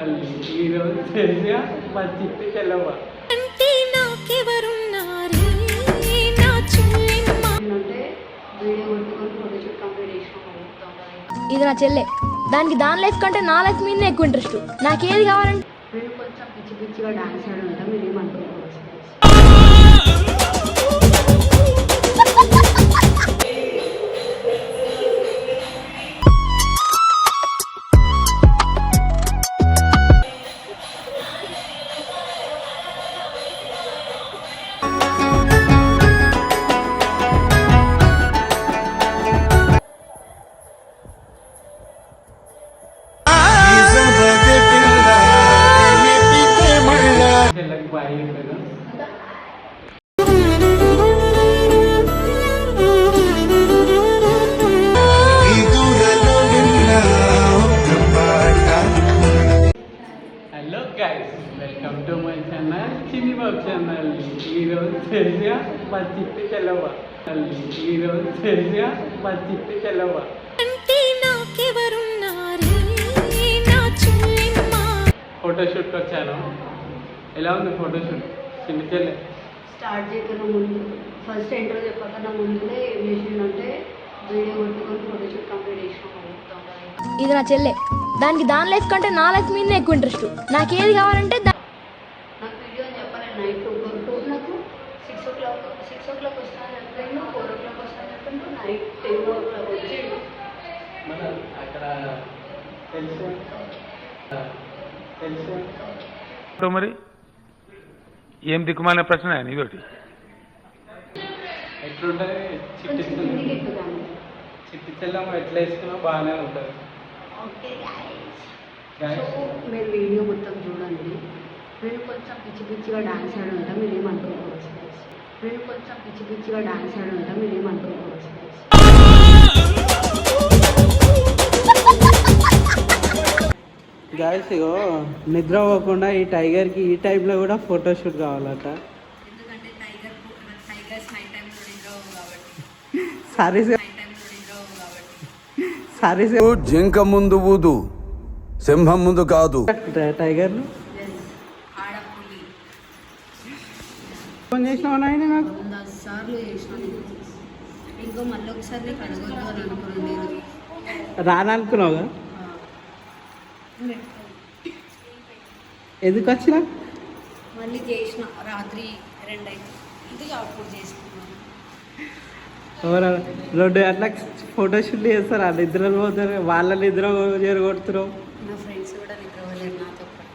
ఛానల్ని ఈరోజు తెలిసిగా మా చిట్టి చెల్లవ్వ అంటే నాకెవరున్నారు నా చెల్లెమ్మ అంటే వీడియో కొట్టుకొని ఫోటోషూట్ కంప్లీట్ చేసినాం. ఇది నా చెల్లె. దానికి దాని లైఫ్ కంటే నా లైఫ్ మీదనే ఎక్కువ ఇంట్రెస్ట్. నాకేది కావాలంటే నేను కొంచెం పిచ్చి పిచ్చిగా డాన్స్ ఆడి ఉంటాం. మీరు ఏమనుకోవచ్చు? చెల్లకి బాయ్ చెప్పాను. Hello guys, welcome to my channel చిన్ని బాబు ఛానల్. ఈరోజు తెలిసిగా మా చిట్టి చెల్లవ్వ. ఈరోజు తెలిసిగా మా చిట్టి చెల్లవ్వ. అంటే నాకెవరున్నారు నా చెల్లెమ్మ ఫోటోషూట్కి వచ్చాను. ఎలా ఉంది ఫోటోషూట్ చిన్ని చెల్లె? స్టార్ట్ చేయకుండా ముందు ఫస్ట్ ఇంటర్వ్యూ చెప్పకన్నా ముందే ఏం చేసిండంటే వీడియో కొట్టుకొని ఫోటోషూట్ కంప్లీట్ చేసినాం. ఇది నా చెల్లె. దానికి దాని లైఫ్ కంటే నా లైఫ్ మీదనే ఎక్కువ ఇంట్రెస్ట్. నాకేది కావాలంటే నాకు వీడియో అని చెప్పాలి. నైట్ 2 నాకు 6 o'clock వస్తాను చెప్పిండు, 4 o'clock వస్తాను చెప్పిండు, నైట్ 10 o'clock వచ్చిండు. మన అక్కడ తెలుసు తెలుసు మరి ఏం దిక్కుమాలిన ప్రశ్న ఇదొకటి. ఎట్లుంటుంది చిట్టి కొంచెం కిందికి ఎక్కుదాము. చిట్టి చెల్లమ్మ ఎట్లా వేసుకున్నా బాగానే ఉంటుంది. ఓకే గైస్, Guys, సో మీరు వీడియో మొత్తం చూడండి. నేను కొంచెం పిచ్చి పిచ్చిగా డాన్స్ ఆడి ఉంటాం. మీరు ఏమనుకోవచ్చు? నేను కొంచెం పిచ్చి పిచ్చిగా డాన్స్ ఆడి ఉంటాం. మీరు ఏమనుకోవచ్చు? గాయస్ ఇగో నిద్ర పోకుండా ఈ టైగర్కి ఈ టైంలో కూడా ఫోటోషూట్ కావాలట. ఎందుకంటే టైగర్స్ నైట్ టైంలో నిద్రపోవు కాబట్టి. సారీస్ నైట్ టైంలో నిద్రపోవు కాబట్టి. సారీస్ జింక ముందు ఊదు, సింహం ముందు కాదు. టైగర్లు ఆడపులి ఫోన్ చేసినావు నాయన నాకు? 10 సార్లు చేసినాను. ఇంకో మళ్ళీ ఒకసారి నీకు అడగొద్దు అని అనుకున్నాను. రాననుకున్నావుగా, ఎందుకు వచ్చినా? మళ్ళీ చేసిన రాత్రి 2 అయింది. ఇది అప్పుడు చేసుకున్నాను. రెండు అట్లా ఫోటోషూట్ చేస్తారు. ఆ నిద్రలు పోతారు, వాళ్ళ నిద్ర జరగొడుతున్నారు. నా ఫ్రెండ్స్ కూడా నిద్రపోలేరు నాతో పాటు.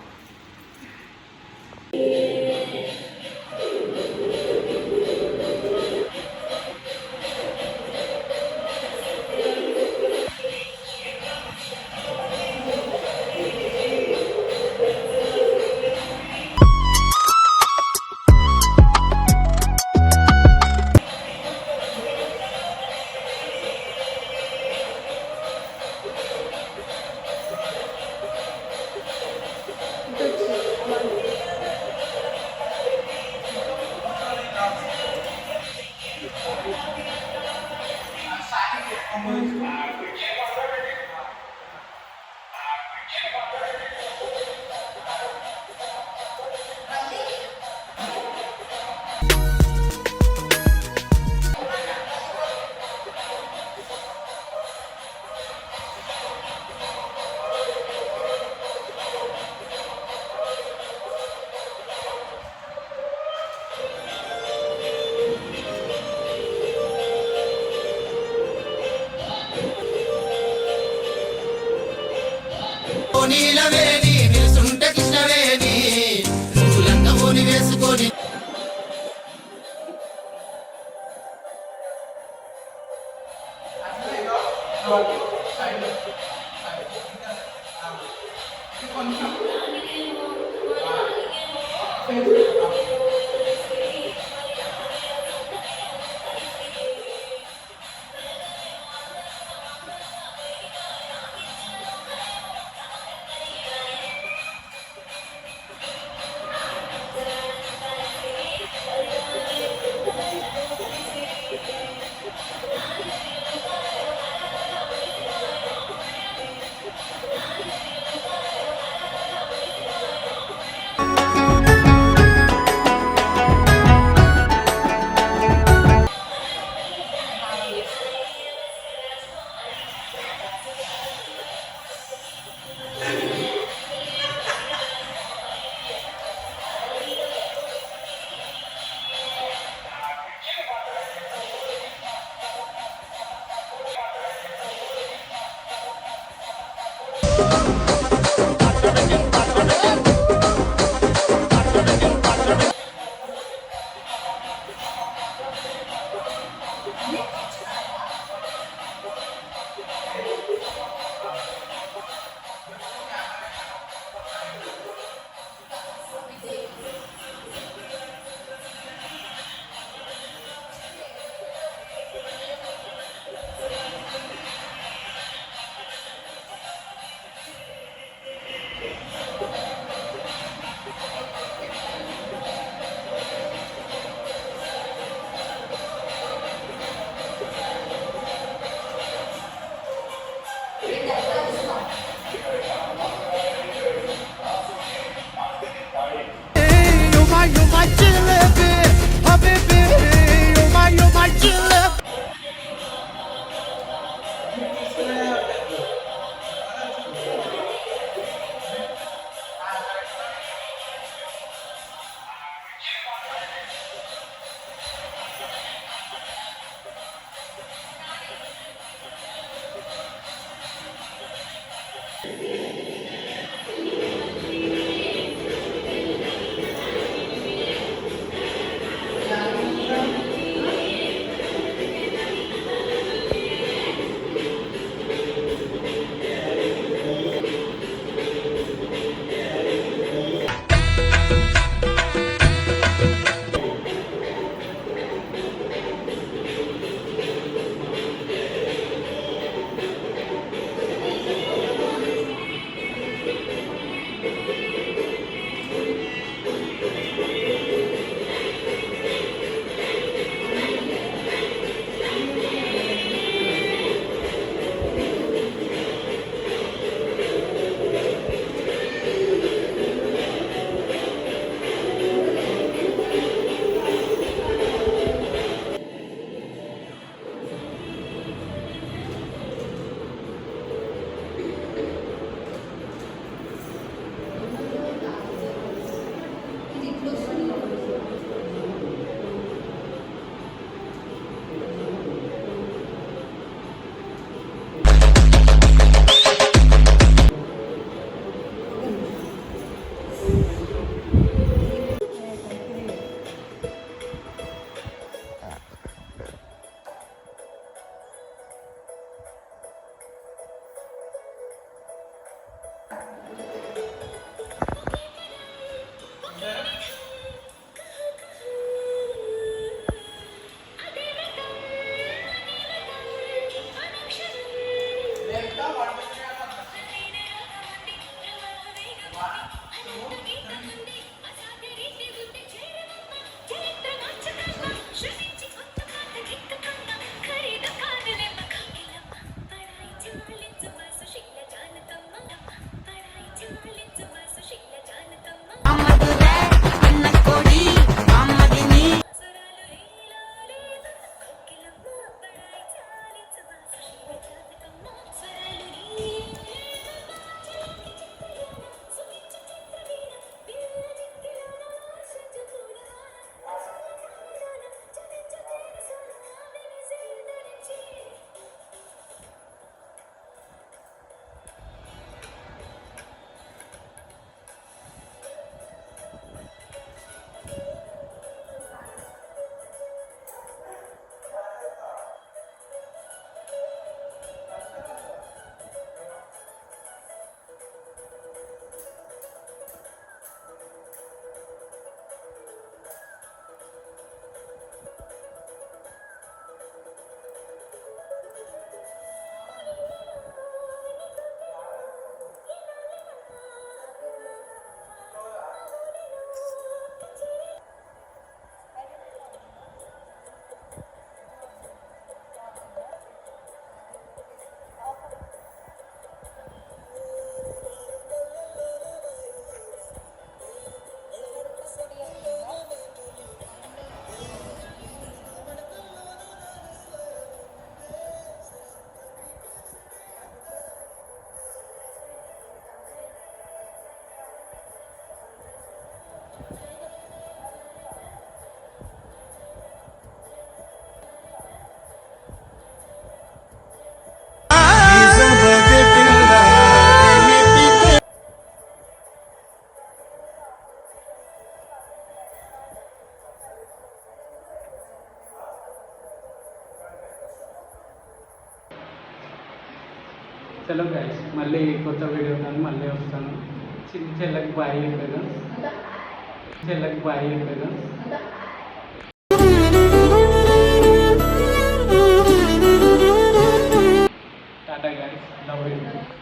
నీలవేణి నిలుసుంటే కృష్ణవేణి లంగా ఓని వేసుకొని చలో గైస్, మళ్ళీ కొత్త వీడియో మళ్ళీ వస్తాను. చెల్లకి బాయ్ చెప్పేదా, చెల్లకి బాయ్ చెప్పేదా.